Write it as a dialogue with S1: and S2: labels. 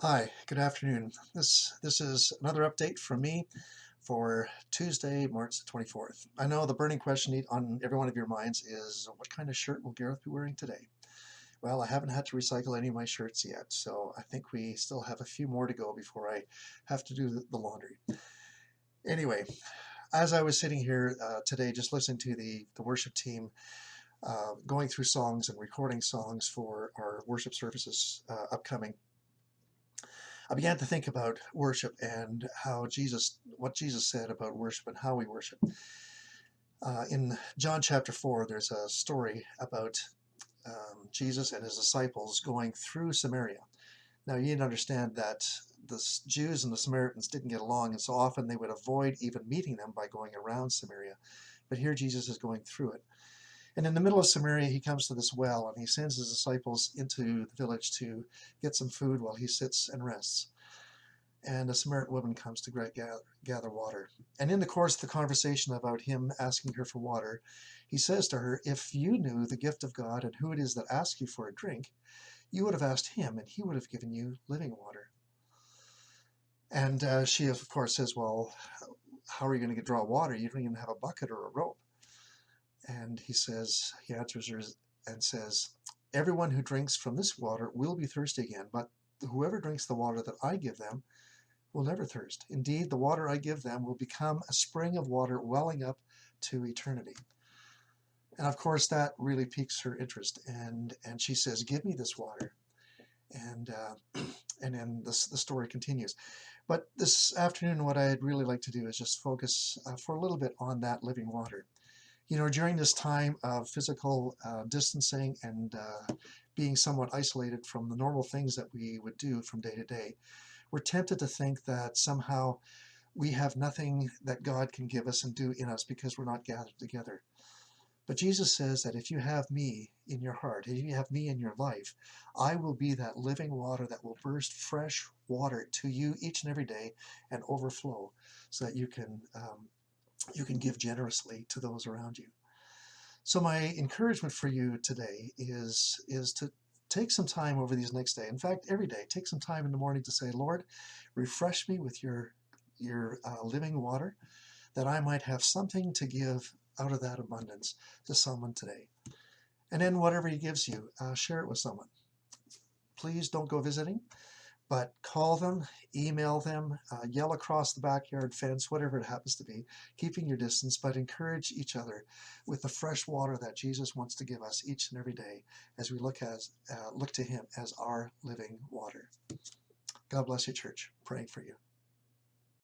S1: Hi, good afternoon. This is another update from me for Tuesday, March the 24th. I know the burning question on every one of your minds is what kind of shirt will Gareth be wearing today? Well, I haven't had to recycle any of my shirts yet, so I think we still have a few more to go before I have to do the laundry. Anyway, as I was sitting here today just listening to the worship team going through songs and recording songs for our worship services upcoming, I began to think about worship and what Jesus said about worship and how we worship. In John chapter 4, there's a story about Jesus and his disciples going through Samaria. Now, you need to understand that the Jews and the Samaritans didn't get along, and so often they would avoid even meeting them by going around Samaria. But here Jesus is going through it. And in the middle of Samaria, he comes to this well, and he sends his disciples into the village to get some food while he sits and rests. And a Samaritan woman comes to gather water. And in the course of the conversation about him asking her for water, he says to her, "If you knew the gift of God and who it is that asks you for a drink, you would have asked him, and he would have given you living water." And she, of course, says, "Well, how are you going to draw water? You don't even have a bucket or a rope." And he answers her and says, "Everyone who drinks from this water will be thirsty again, but whoever drinks the water that I give them will never thirst. Indeed, the water I give them will become a spring of water welling up to eternity." And of course, that really piques her interest. And she says, "Give me this water." And and then the story continues. But this afternoon, what I'd really like to do is just focus for a little bit on that living water. You know, during this time of physical distancing and being somewhat isolated from the normal things that we would do from day to day, we're tempted to think that somehow we have nothing that God can give us and do in us because we're not gathered together. But Jesus says that if you have me in your heart, if you have me in your life, I will be that living water that will burst fresh water to you each and every day and overflow so that you can give generously to those around you. So my encouragement for you today is to take some time over these next day. In fact, every day, take some time in the morning to say, "Lord, refresh me with your living water, that I might have something to give out of that abundance to someone today." And then whatever He gives you, share it with someone. Please don't go visiting, but call them, email them, yell across the backyard fence, whatever it happens to be, keeping your distance, but encourage each other with the fresh water that Jesus wants to give us each and every day as we look to Him as our living water. God bless you, church. Praying for you.